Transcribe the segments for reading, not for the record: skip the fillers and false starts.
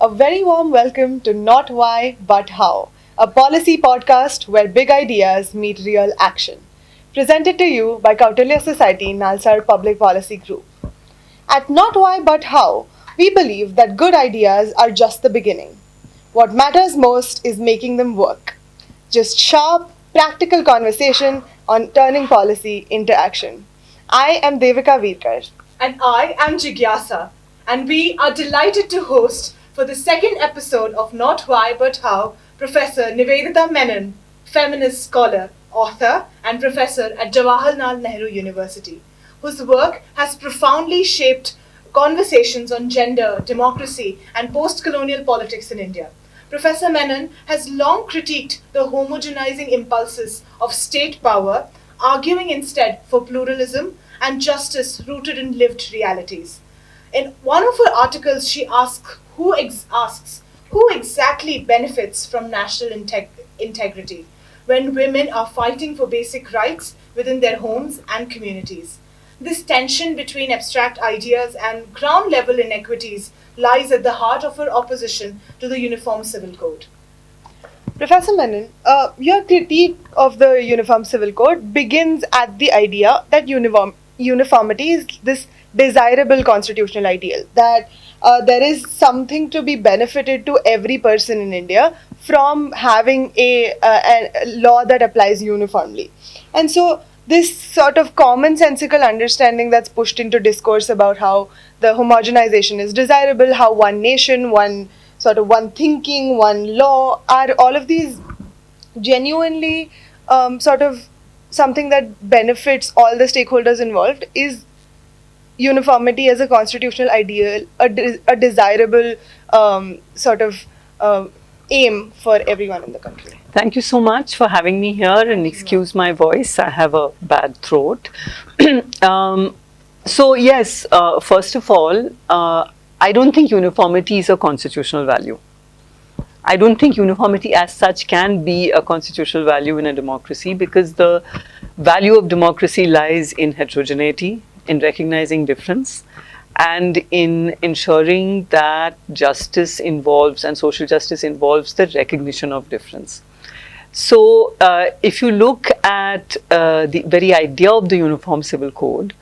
A very warm welcome to Not Why But How, a policy podcast where big ideas meet real action. Presented to you by Kautilya Society NALSAR Public Policy Group. At Not Why But How, we believe that good ideas are just the beginning. What matters most is making them work. Just sharp, practical conversation on turning policy into action. I am Devika Virkar. And I am Jigyasa, and we are delighted to host for the second episode of Not Why But How Professor Nivedita Menon, feminist scholar, author, and professor at Jawaharlal Nehru University, whose work has profoundly shaped conversations on gender, democracy, and post-colonial politics in India. Professor Menon has long critiqued the homogenizing impulses of state power, arguing instead for pluralism and justice rooted in lived realities. In one of her articles, she asks who exactly benefits from national integrity when women are fighting for basic rights within their homes and communities. This tension between abstract ideas and ground level inequities lies at the heart of her opposition to the Uniform Civil Code. Professor Menon, your critique of the Uniform Civil Code begins at the idea that uniformity is this desirable constitutional ideal, that there is something to be benefited to every person in India from having a law that applies uniformly. And so this sort of commonsensical understanding that's pushed into discourse about how the homogenization is desirable, how one nation, one thinking, one law, are all of these genuinely sort of something that benefits all the stakeholders involved, is uniformity as a constitutional ideal, a desirable aim for everyone in the country. Thank you so much for having me here, and excuse my voice, I have a bad throat. So yes, first of all, I don't think uniformity is a constitutional value. I don't think uniformity as such can be a constitutional value in a democracy, because the value of democracy lies in heterogeneity, in recognizing difference, and in ensuring that justice involves, and social justice involves, the recognition of difference. So if you look at the very idea of the Uniform Civil Code,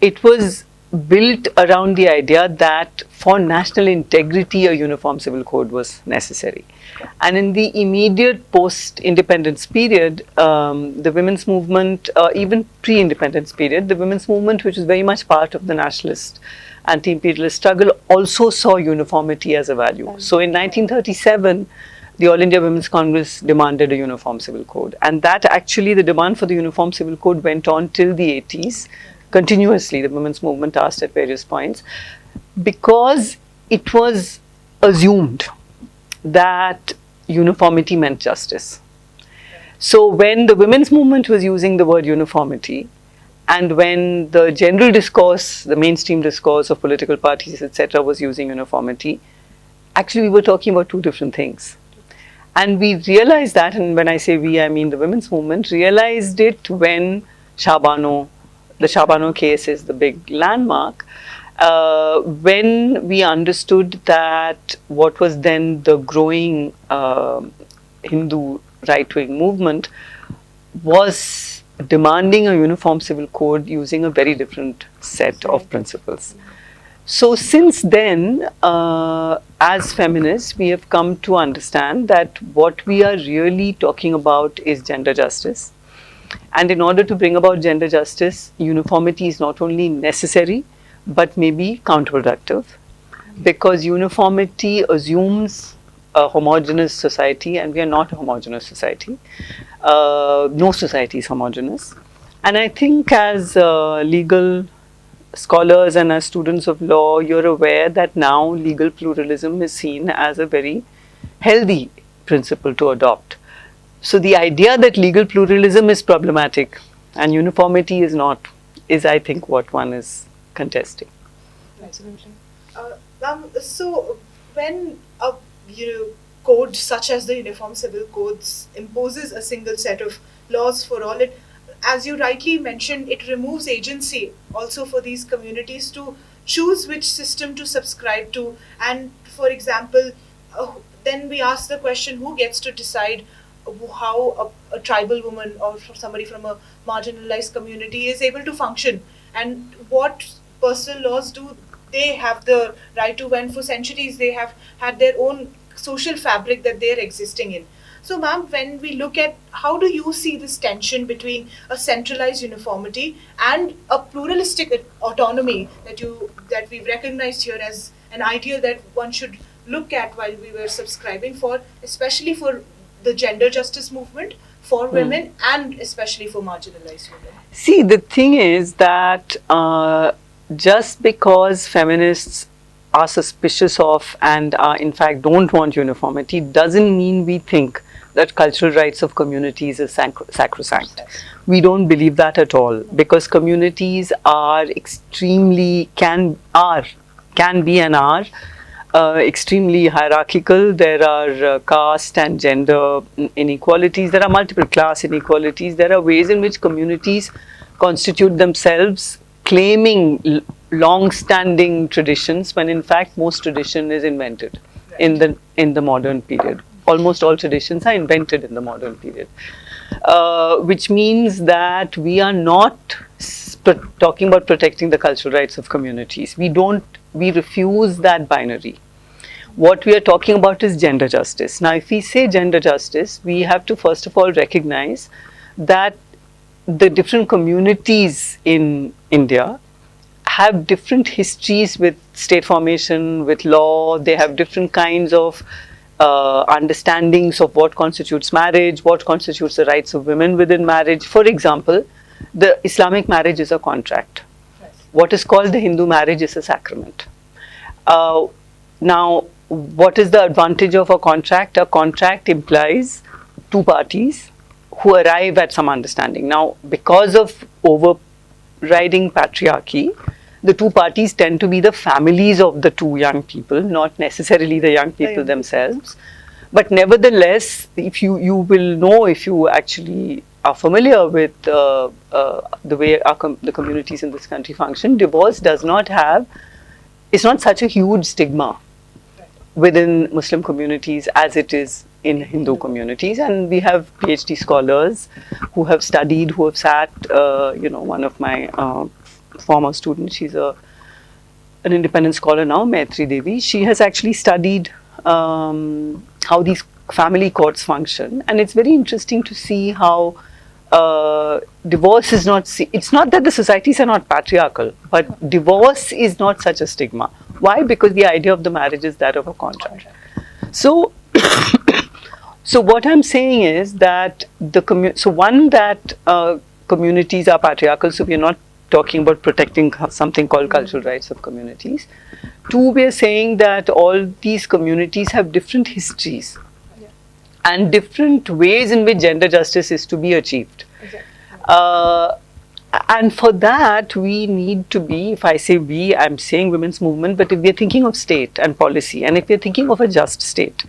it was built around the idea that for national integrity, a uniform civil code was necessary. And in the immediate post-independence period, the women's movement, even pre-independence period, the women's movement, which was very much part of the nationalist, anti-imperialist struggle, also saw uniformity as a value. So in 1937, the All India Women's Congress demanded a uniform civil code. And that actually, the demand for the uniform civil code went on till the 80s. Continuously, the women's movement asked at various points, because it was assumed that uniformity meant justice. So when the women's movement was using the word uniformity, and when the general discourse, the mainstream discourse of political parties, etc., was using uniformity, actually we were talking about two different things. And we realized that, and when I say we, I mean the women's movement, realized it when the Shabano case is the big landmark, when we understood that what was then the growing Hindu right-wing movement was demanding a uniform civil code using a very different set of principles. So since then, as feminists, we have come to understand that what we are really talking about is gender justice. And in order to bring about gender justice, uniformity is not only necessary, but maybe counterproductive, because uniformity assumes a homogeneous society, and we are not a homogeneous society. No society is homogeneous. And I think as legal scholars and as students of law, you're aware that now legal pluralism is seen as a very healthy principle to adopt. So the idea that legal pluralism is problematic and uniformity is not, is I think what one is contesting. Absolutely. So when a code such as the Uniform Civil Codes imposes a single set of laws for all, as you rightly mentioned, it removes agency also for these communities to choose which system to subscribe to. And for example, then we ask the question, who gets to decide how a tribal woman or somebody from a marginalized community is able to function, and what personal laws do they have the right to, when for centuries they have had their own social fabric that they're existing in. So ma'am, when we look at, how do you see this tension between a centralized uniformity and a pluralistic autonomy that we've recognized here as an ideal that one should look at while we were subscribing for, especially for the gender justice movement, for women, and especially for marginalized women? See, the thing is that just because feminists are suspicious of and in fact don't want uniformity doesn't mean we think that cultural rights of communities is sacrosanct. We don't believe that at all, because communities are extremely, can be and are extremely hierarchical. There are caste and gender inequalities. There are multiple class inequalities. There are ways in which communities constitute themselves, claiming long-standing traditions, when in fact most tradition is invented in the modern period. Almost all traditions are invented in the modern period, which means that we are not talking about protecting the cultural rights of communities. We refuse that binary. What we are talking about is gender justice. Now, if we say gender justice, we have to first of all recognize that the different communities in India have different histories with state formation, with law. They have different kinds of understandings of what constitutes marriage, what constitutes the rights of women within marriage. For example, the Islamic marriage is a contract. What is called the Hindu marriage is a sacrament. Now, what is the advantage of a contract? A contract implies two parties who arrive at some understanding. Now, because of overriding patriarchy, the two parties tend to be the families of the two young people, not necessarily the young people themselves. But nevertheless, if you will know, if you actually are familiar with the way the communities in this country function, divorce does not have, it's not such a huge stigma within Muslim communities as it is in Hindu communities. And we have PhD scholars who have studied, who have sat, one of my former students, she's an independent scholar now, Maitri Devi. She has actually studied how these family courts function, and it's very interesting to see how divorce is not, it's not that the societies are not patriarchal, but divorce is not such a stigma. Why? Because the idea of the marriage is that of a contract. So, so what I'm saying is that communities are patriarchal, so we're not talking about protecting something called cultural rights of communities. Two, we're saying that all these communities have different histories and different ways in which gender justice is to be achieved. And for that, we need to be, if I say we, I'm saying women's movement, but if we're thinking of state and policy, and if we're thinking of a just state,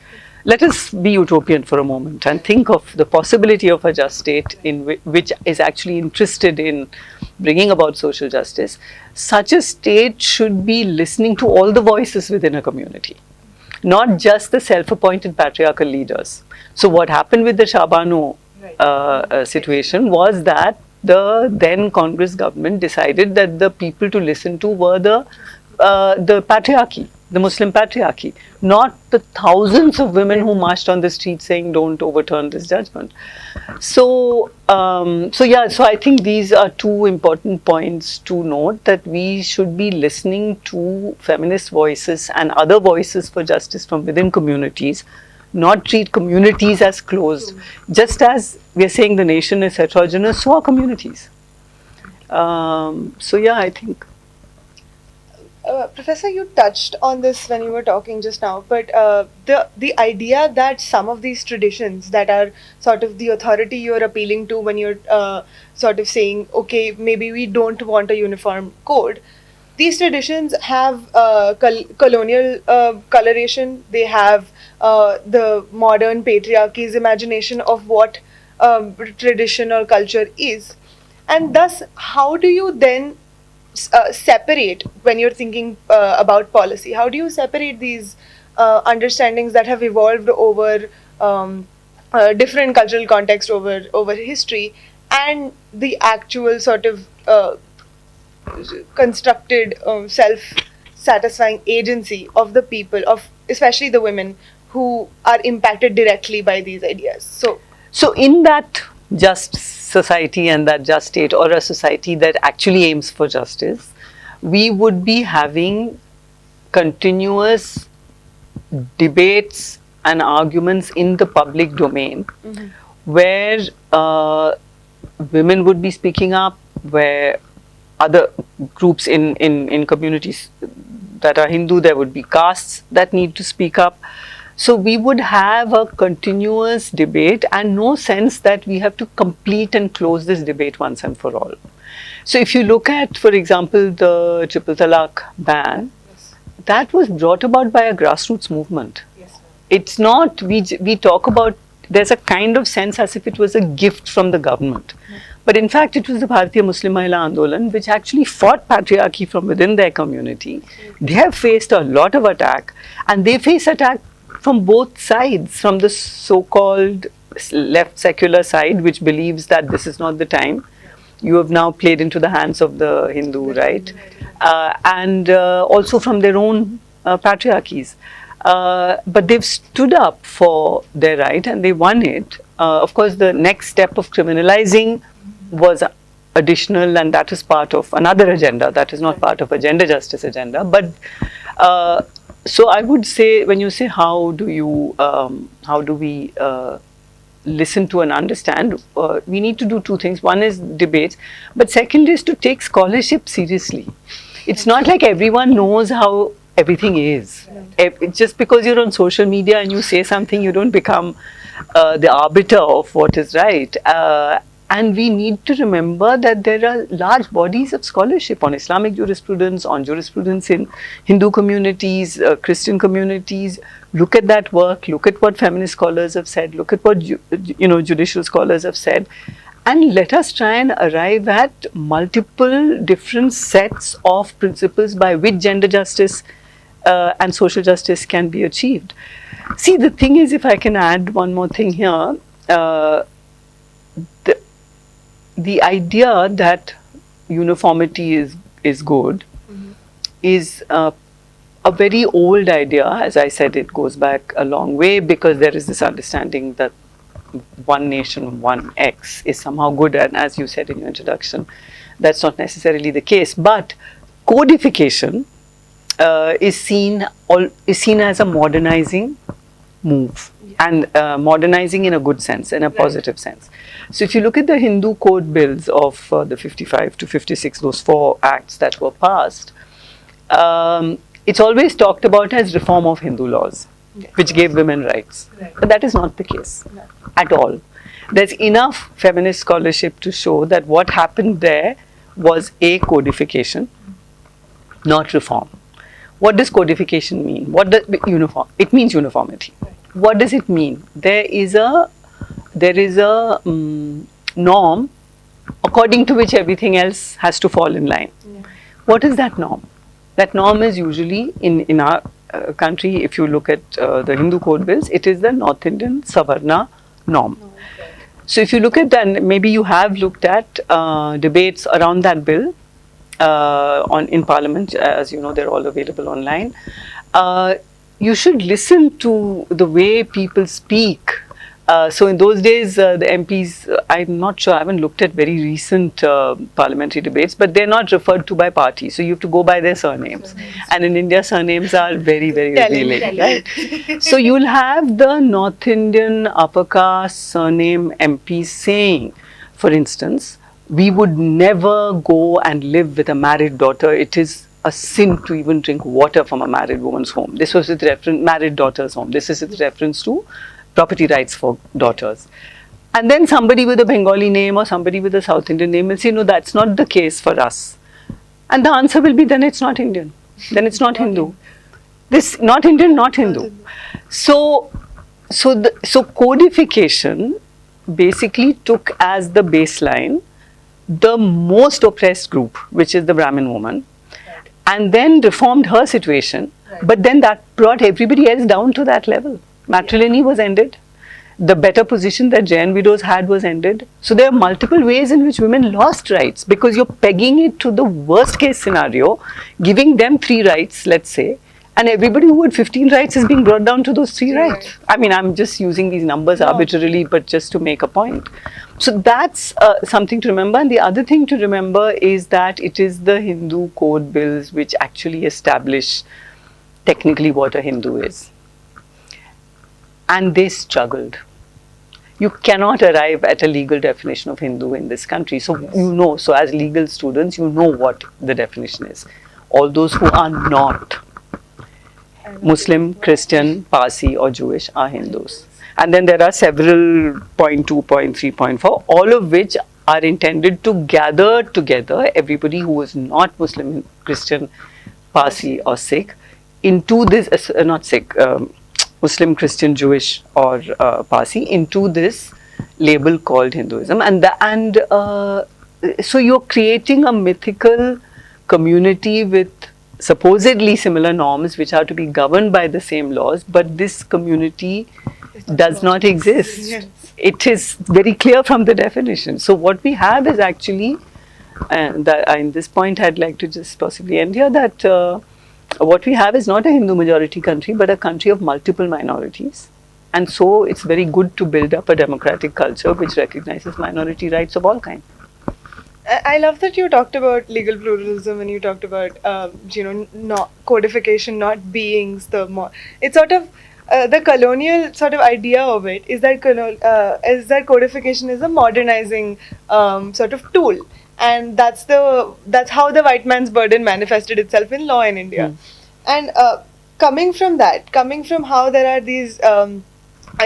let us be utopian for a moment and think of the possibility of a just state which is actually interested in bringing about social justice. Such a state should be listening to all the voices within a community, not just the self-appointed patriarchal leaders. So what happened with the Shabano situation was that the then Congress government decided that the people to listen to were the patriarchy, the Muslim patriarchy, not the thousands of women who marched on the street saying don't overturn this judgment. So, so I think these are two important points to note, that we should be listening to feminist voices and other voices for justice from within communities, not treat communities as closed. Just as we are saying the nation is heterogeneous, so are communities. So yeah, I think. Professor, you touched on this when you were talking just now, but the idea that some of these traditions that are sort of the authority you're appealing to when you're sort of saying, okay, maybe we don't want a uniform code, these traditions have colonial coloration, they have the modern patriarchy's imagination of what tradition or culture is. And thus, how do you then separate when you're thinking about policy? How do you separate these understandings that have evolved over different cultural context over history, and the actual sort of constructed self-satisfying agency of the people, of especially the women who are impacted directly by these ideas? So in that just society and that just state, or a society that actually aims for justice, we would be having continuous debates and arguments in the public domain, where women would be speaking up, where other groups in communities that are Hindu, there would be castes that need to speak up. So we would have a continuous debate and no sense that we have to complete and close this debate once and for all. So if you look at, for example, the triple talaq ban, that was brought about by a grassroots movement. It's not, we talk about, there's a kind of sense as if it was a gift from the government. But in fact, it was the Bharatiya Muslim Mahila Andolan which actually fought patriarchy from within their community. They have faced a lot of attack, and they face attack from both sides, from the so-called left secular side, which believes that this is not the time. You have now played into the hands of the Hindu, right? And also from their own patriarchies. But they've stood up for their right and they won it. Of course, the next step of criminalizing was additional, and that is part of another agenda. That is not part of a gender justice agenda. But so I would say, when you say how do we listen to and understand, we need to do two things. One is debates, but second is to take scholarship seriously. It's not like everyone knows how everything is. Just because you're on social media and you say something, you don't become the arbiter of what is right. And we need to remember that there are large bodies of scholarship on Islamic jurisprudence, on jurisprudence in Hindu communities, Christian communities. Look at that work, look at what feminist scholars have said, look at what judicial scholars have said, and let us try and arrive at multiple different sets of principles by which gender justice and social justice can be achieved. See, the thing is, if I can add one more thing here, the idea that uniformity is good is a very old idea. As I said, it goes back a long way, because there is this understanding that one nation, one X is somehow good, and as you said in your introduction, that's not necessarily the case. But codification is seen as a modernizing move, and modernizing in a good sense, in a positive sense. So if you look at the Hindu code bills of the 55 to 56, those 4 acts that were passed, it's always talked about as reform of Hindu laws, which gave women rights. But that is not the case at all. There's enough feminist scholarship to show that what happened there was a codification, not reform. What does codification mean? What does it means uniformity. What does it mean? There is a norm according to which everything else has to fall in line. What is that norm? That norm is usually in our country, if you look at the Hindu code bills, it is the North Indian Savarna norm. So if you look at that, maybe you have looked at debates around that bill in Parliament. As you know, they're all available online. You should listen to the way people speak. So in those days, the MPs, I'm not sure, I haven't looked at very recent parliamentary debates, but they're not referred to by party. So you have to go by their surnames. And in India, surnames are very, very revealing, right? So you'll have the North Indian upper caste surname MPs saying, for instance, we would never go and live with a married daughter. It is a sin to even drink water from a married woman's home. This was with reference, married daughter's home. This is with reference to property rights for daughters. And then somebody with a Bengali name or somebody with a South Indian name will say, no, that's not the case for us. And the answer will be, then it's not Indian. Then it's not Hindu. This, not Indian, not Hindu. So codification basically took as the baseline the most oppressed group, which is the Brahmin woman, and then reformed her situation. But then that brought everybody else down to that level. Matrimony was ended. The better position that Jain widows had was ended. So there are multiple ways in which women lost rights, because you're pegging it to the worst case scenario, giving them 3 rights, let's say, and everybody who had 15 rights is being brought down to those 3 rights. I mean, I'm just using these numbers arbitrarily, but just to make a point. So that's something to remember. And the other thing to remember is that it is the Hindu code bills which actually establish technically what a Hindu is. And they struggled. You cannot arrive at a legal definition of Hindu in this country. So you know, so as legal students, you know what the definition is. All those who are not Muslim, Christian, Parsi or Jewish are Hindus. And then there are several point 2, point 3, point 4, all of which are intended to gather together everybody who is not Muslim, Christian, Parsi or Sikh into this, not Sikh, Muslim, Christian, Jewish or Parsi, into this label called Hinduism. And so you're creating a mythical community with supposedly similar norms which are to be governed by the same laws, but this community does not exist. Yes. It is very clear from the definition. So what we have is actually, in this point I'd like to just possibly end here, that what we have is not a Hindu majority country, but a country of multiple minorities. And so it's very good to build up a democratic culture which recognizes minority rights of all kinds. I love that you talked about legal pluralism and you talked about, not codification not being it's sort of the colonial sort of idea of it is that codification is a modernizing sort of tool, and that's how the white man's burden manifested itself in law in India. And coming from how there are these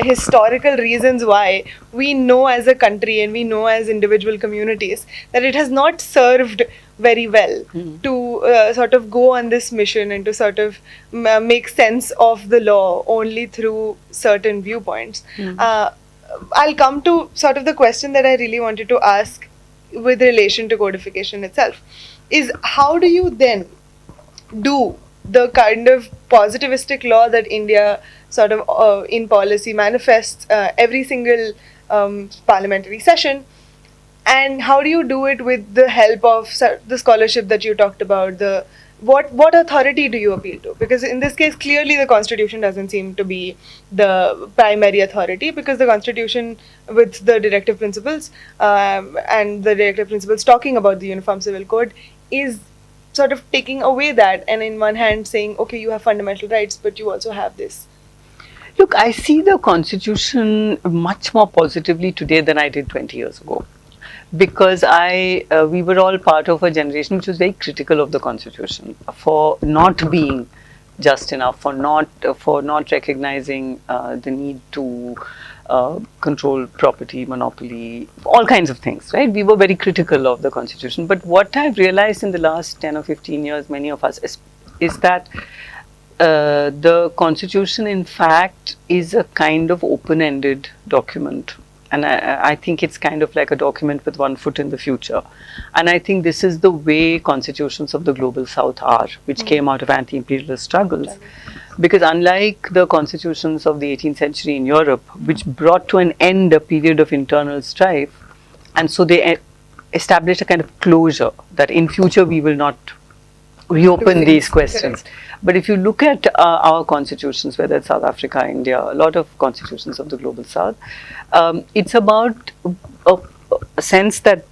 historical reasons why we know as a country and we know as individual communities that it has not served very well to sort of go on this mission and to sort of make sense of the law only through certain viewpoints. I'll come to sort of the question that I really wanted to ask with relation to codification itself, is how do you then do the kind of positivistic law that India sort of in policy manifests every single parliamentary session, and how do you do it with the help of the scholarship that you talked about? What authority do you appeal to? Because in this case, clearly the Constitution doesn't seem to be the primary authority, because the Constitution with the directive principles and the directive principles talking about the Uniform Civil Code is sort of taking away that, and in one hand saying, okay, you have fundamental rights, but you also have this. Look, I see the Constitution much more positively today than I did 20 years ago, because we were all part of a generation which was very critical of the Constitution for not being just enough, for not recognizing the need to control property, monopoly, all kinds of things, right? We were very critical of the Constitution. But what I've realized in the last 10 or 15 years, many of us, is that the Constitution, in fact, is a kind of open-ended document. And I think it's kind of like a document with one foot in the future. And I think this is the way constitutions of the Global South are, which came out of anti-imperialist struggles. Because unlike the constitutions of the 18th century in Europe, which brought to an end a period of internal strife, and so they established a kind of closure that in future we will not reopen these questions. Correct. But if you look at our constitutions, whether it's South Africa, India, a lot of constitutions of the Global South, it's about a sense that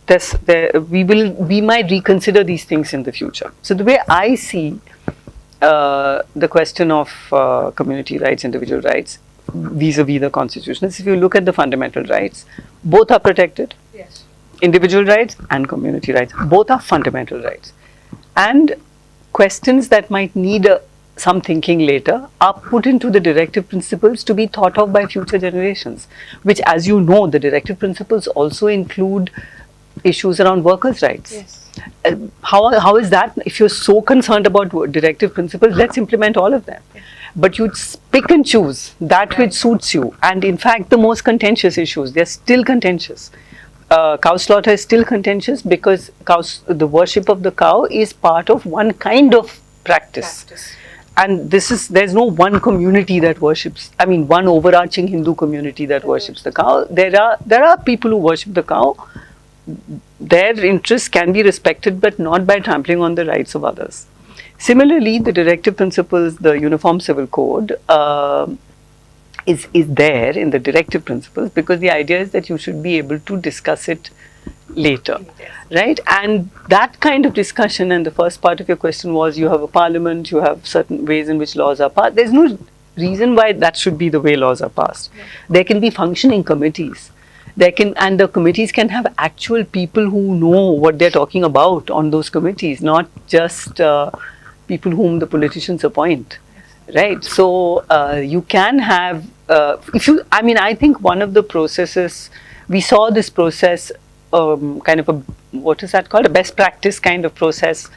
we might reconsider these things in the future. So the way I see the question of community rights, individual rights, vis-a-vis the Constitution, is if you look at the fundamental rights, both are protected. Yes. Individual rights and community rights, both are fundamental rights. And questions that might need some thinking later are put into the directive principles to be thought of by future generations, which, as you know, the directive principles also include issues around workers' rights. Yes. How is that? If you're so concerned about directive principles, let's implement all of them. But you pick and choose that which suits you. And in fact, the most contentious issues, they're still contentious. cow slaughter is still contentious because the worship of the cow is part of one kind of practice. And there's no one community that worships, I mean, one overarching Hindu community that worships the cow. There are people who worship the cow. Their interests can be respected, but not by trampling on the rights of others. Similarly, the directive principles, the Uniform Civil Code, is there in the directive principles because the idea is that you should be able to discuss it later, right? And that kind of discussion, and the first part of your question was, you have a parliament, you have certain ways in which laws are passed. There's no reason why that should be the way laws are passed. There can be functioning committees. And the committees can have actual people who know what they're talking about on those committees, not just people whom the politicians appoint, right? So you can have, I think one of the processes, we saw this process, kind of what is that called? A best practice kind of process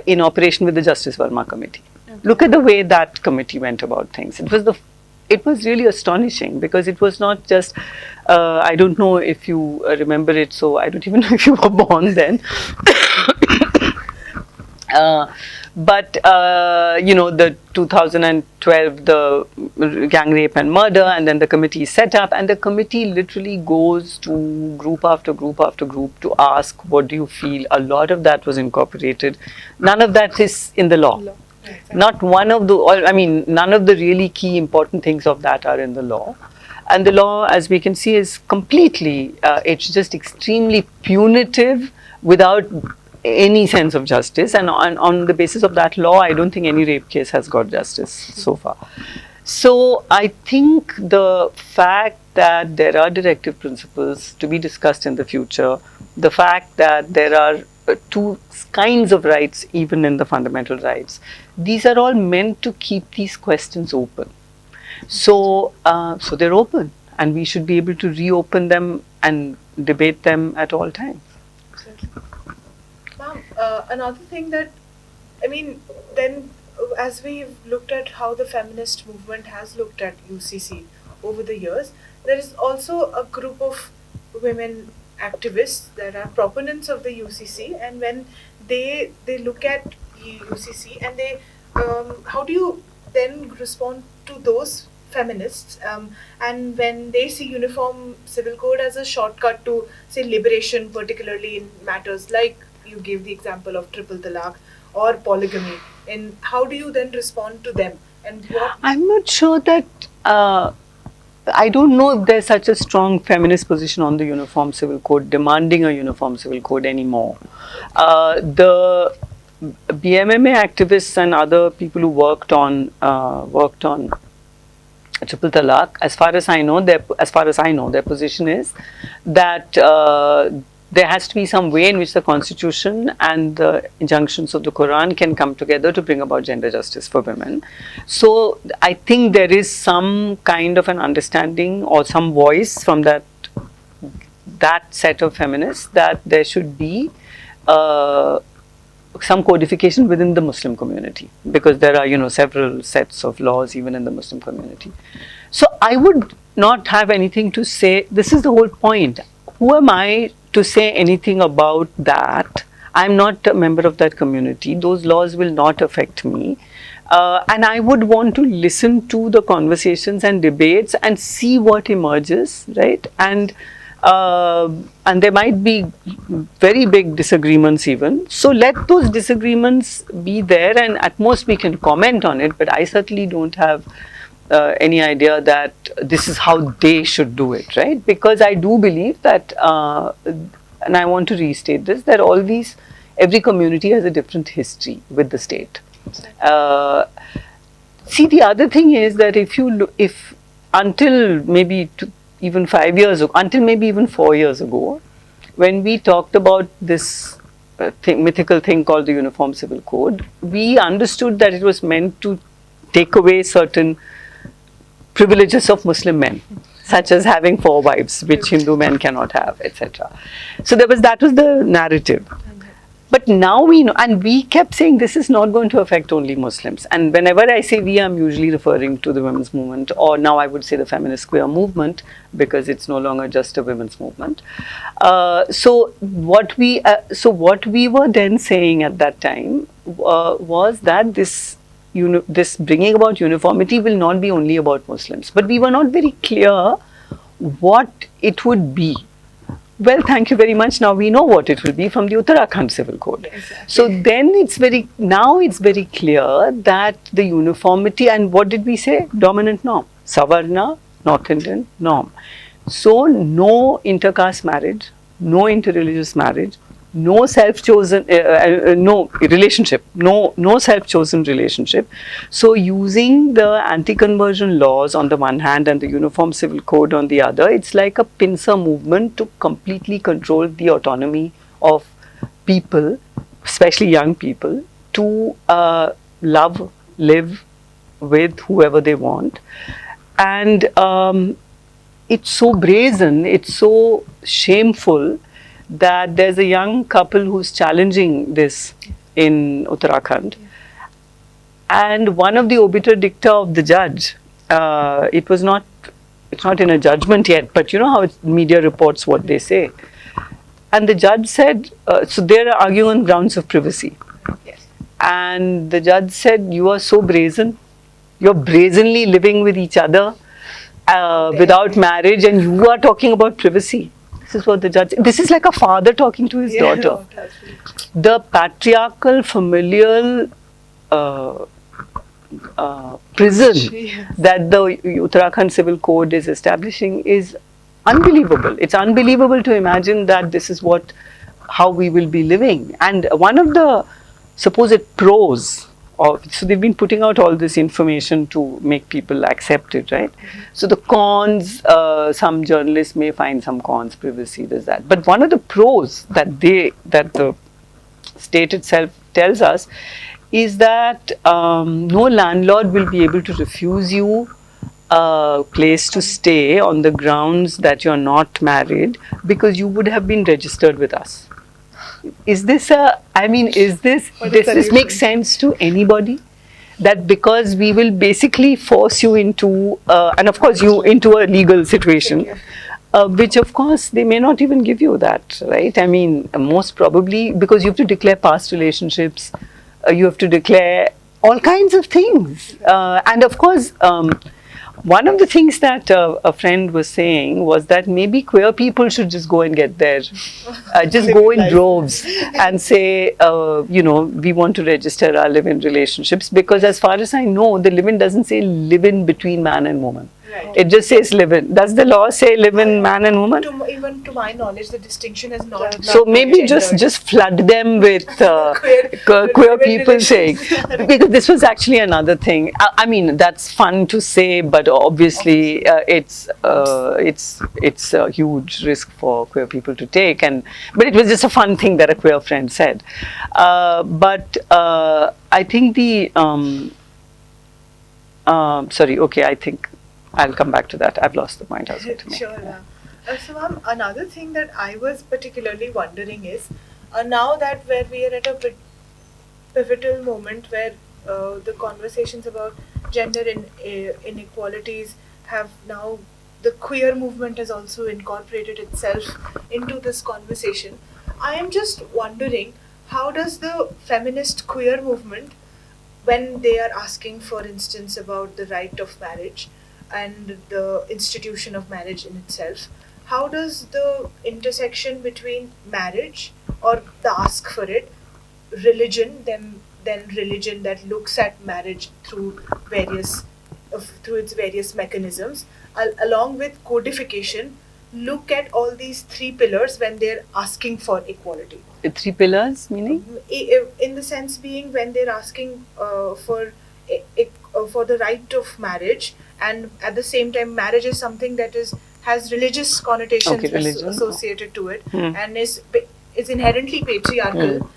in operation with the Justice Verma Committee. Okay. Look at the way that committee went about things. It was really astonishing because it was not just, I don't know if you remember it, so I don't even know if you were born then. But the 2012, the gang rape and murder, and then the committee is set up, and the committee literally goes to group after group after group to ask, what do you feel? A lot of that was incorporated. None of that is in the law. Exactly. None of the really key important things of that are in the law. And the law, as we can see, is completely, it's just extremely punitive without any sense of justice, and on the basis of that law, I don't think any rape case has got justice so far. So I think the fact that there are directive principles to be discussed in the future, the fact that there are two kinds of rights even in the fundamental rights, these are all meant to keep these questions open. So they're open, and we should be able to reopen them and debate them at all times. Another thing that, as we've looked at how the feminist movement has looked at UCC over the years, there is also a group of women activists that are proponents of the UCC, and when they look at UCC and they, how do you then respond to those feminists, and when they see Uniform Civil Code as a shortcut to, say, liberation, particularly in matters like you gave the example of triple talaq or polygamy, and how do you then respond to them? And what? I'm not sure that, I don't know if there's such a strong feminist position on the Uniform Civil Code, demanding a Uniform Civil Code anymore. The BMMA activists and other people who worked on triple talaq, as far as I know, their position is that there has to be some way in which the Constitution and the injunctions of the Quran can come together to bring about gender justice for women. So I think there is some kind of an understanding or some voice from that set of feminists that there should be some codification within the Muslim community, because there are, several sets of laws even in the Muslim community. So I would not have anything to say. This is the whole point. Who am I to say anything about that? I'm not a member of that community. Those laws will not affect me. And I would want to listen to the conversations and debates and see what emerges, right? And there might be very big disagreements even. So let those disagreements be there, and at most we can comment on it, but I certainly don't have any idea that this is how they should do it, right? Because I do believe that, and I want to restate this, that every community has a different history with the state. See, the other thing is that if until maybe even 5 years ago, until maybe even 4 years ago, when we talked about this mythical thing called the Uniform Civil Code, we understood that it was meant to take away certain privileges of Muslim men, such as having 4 wives, which Hindu men cannot have, etc. So that was the narrative. But now we know, and we kept saying this is not going to affect only Muslims. And whenever I say we, I'm usually referring to the women's movement, or now I would say the feminist queer movement, because it's no longer just a women's movement. So what we were then saying at that time was that this bringing about uniformity will not be only about Muslims, but we were not very clear what it would be. Well, thank you very much. Now we know what it will be from the Uttarakhand Civil Code. Exactly. So then it's very clear that the uniformity, and what did we say? Dominant norm. Savarna, North Indian norm. So no intercaste marriage, no interreligious marriage, no self-chosen, no relationship, no self-chosen relationship. So using the anti-conversion laws on the one hand and the Uniform Civil Code on the other, it's like a pincer movement to completely control the autonomy of people, especially young people, to love, live with whoever they want. And it's so brazen, it's so shameful that there's a young couple who's challenging this in Uttarakhand. And one of the obiter dicta of the judge, it's not in a judgment yet, but you know how media reports what they say. And the judge said, so they're arguing on grounds of privacy. Yes. And the judge said, you are so brazen, you're brazenly living with each other without marriage, and you are talking about privacy. This is what the judge, this is like a father talking to his daughter. The patriarchal, familial prison that the Uttarakhand Civil Code is establishing is unbelievable. It's unbelievable to imagine that this is how we will be living. And one of the supposed pros so they've been putting out all this information to make people accept it, right? So the cons, some journalists may find some cons, privacy, this, that. But one of the pros that the state itself tells us is that no landlord will be able to refuse you a place to stay on the grounds that you're not married because you would have been registered with us. Is this does this make sense to anybody? That because we will basically force you into, and of course into a legal situation, which of course they may not even give you that, right? I mean, most probably because you have to declare past relationships, you have to declare all kinds of things. And of course, one of the things that a friend was saying was that maybe queer people should just go and get there, just go in droves and say, we want to register our live-in relationships, because as far as I know, the live-in doesn't say live-in between man and woman. Right. It just says live-in. Does the law say live-in man and woman? Even to my knowledge, the distinction is not. So maybe just flood them with queer people saying, because this was actually another thing. I mean, that's fun to say, but obviously it's a huge risk for queer people to take. But it was just a fun thing that a queer friend said. But I think I think I'll come back to that. I've lost the point I was going to make. Sure. So, ma'am, another thing that I was particularly wondering is, now that where we are at a pivotal moment where the conversations about gender inequalities have now, the queer movement has also incorporated itself into this conversation. I am just wondering, how does the feminist queer movement, when they are asking, for instance, about the right of marriage and the institution of marriage in itself, how does the intersection between marriage or the ask for it, religion, then religion that looks at marriage through its various mechanisms, along with codification, look at all these three pillars when they're asking for equality? The three pillars, meaning? In the sense being, when they're asking for the right of marriage, and at the same time marriage is something that has religious connotations associated to it, and is inherently patriarchal.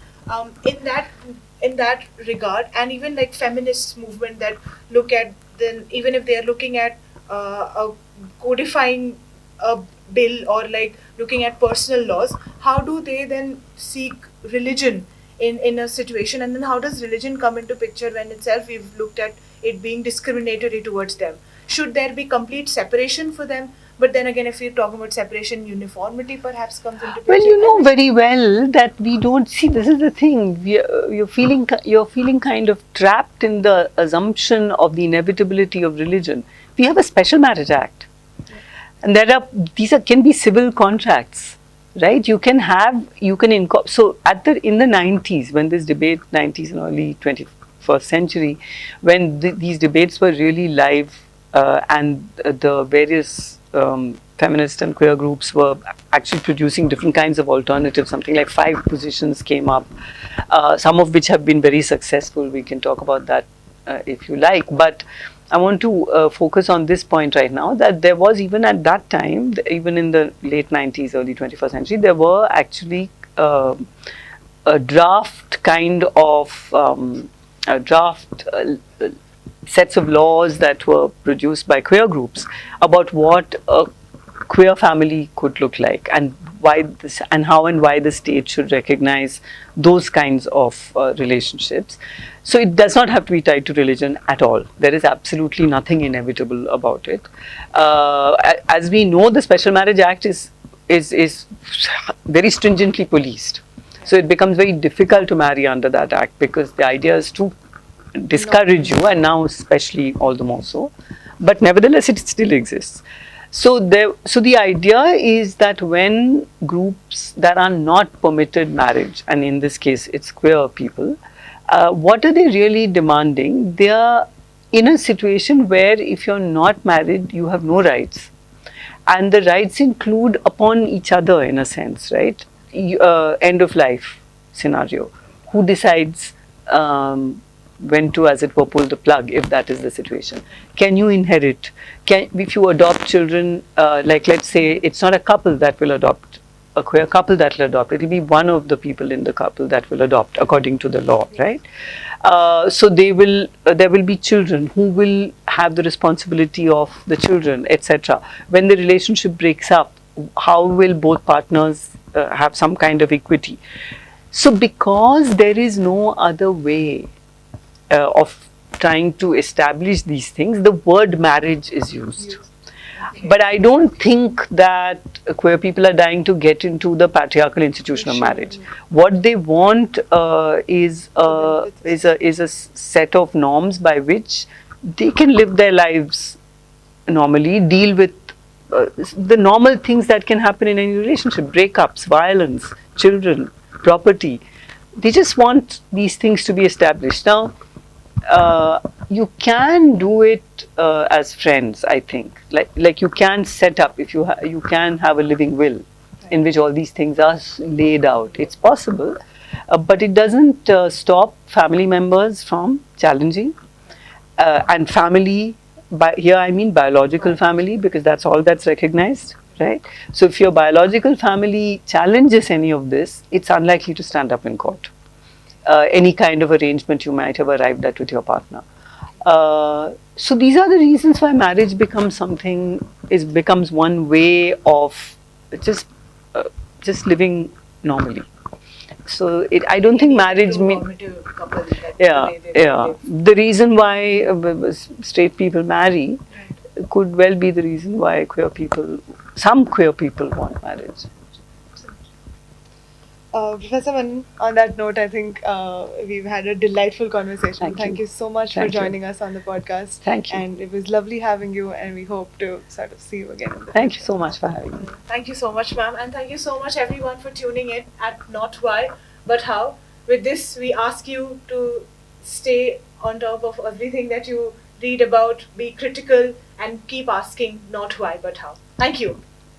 In that regard, and even like feminist movement that look at, then even if they are looking at codifying a bill or like looking at personal laws, how do they then seek religion in a situation, and then how does religion come into picture when itself we've looked at it being discriminatory towards them? Should there be complete separation for them? But then again, if we're talking about separation, uniformity perhaps comes into picture. Well, you know very well that we don't see. This is the thing. You're feeling kind of trapped in the assumption of the inevitability of religion. We have a Special Marriage Act, and these can be civil contracts, right? So in the 90s, when this debate, 90s and early 21st century, when these debates were really live, and the various feminist and queer groups were actually producing different kinds of alternatives. Something like 5 positions came up, some of which have been very successful. We can talk about that if you like. But I want to focus on this point right now, that there was, even at that time, even in the late 90s, early 21st century, there were actually a draft kind of sets of laws that were produced by queer groups about what a queer family could look like, and how and why the state should recognize those kinds of relationships. So it does not have to be tied to religion at all. There is absolutely nothing inevitable about it. As we know, the Special Marriage Act is very stringently policed. So it becomes very difficult to marry under that act, because the idea is to discourage you, and now especially all the more so. But nevertheless, it still exists. So the idea is that when groups that are not permitted marriage, and in this case it's queer people, what are they really demanding? They are in a situation where if you're not married, you have no rights. And the rights include upon each other, in a sense, right? End of life scenario. Who decides when to, as it were, pull the plug, if that is the situation? Can you inherit? If you adopt children, like let's say it's not a couple that will adopt, a queer couple that will adopt, it will be one of the people in the couple that will adopt according to the law, right? So there will be children who will have the responsibility of the children, etc. When the relationship breaks up, how will both partners have some kind of equity? So because there is no other way of trying to establish these things, the word marriage is used. Okay. But I don't think that queer people are dying to get into the patriarchal institution of marriage. What they want is a set of norms by which they can live their lives normally, deal with the normal things that can happen in any relationship: breakups, violence, children, property. They just want these things to be established. Now, you can do it as friends, I think. Like you can set up, if you can have a living will in which all these things are laid out. It's possible, but it doesn't stop family members from challenging. And family, here I mean biological family, because that's all that's recognized, right? So if your biological family challenges any of this, it's unlikely to stand up in court. Any kind of arrangement you might have arrived at with your partner. So these are the reasons why marriage becomes becomes one way of just living normally. So I don't think marriage means, the reason why straight people marry could well be the reason why some queer people want marriage. Professor Menon, on that note, I think we've had a delightful conversation. Thank you so much for joining us on the podcast. Thank you. And it was lovely having you, and we hope to sort of see you again. Thank you so much for having me. Thank you so much, ma'am, and thank you so much everyone for tuning in at Not Why But How. With this, we ask you to stay on top of everything that you read about, be critical, and keep asking not why but how. Thank you.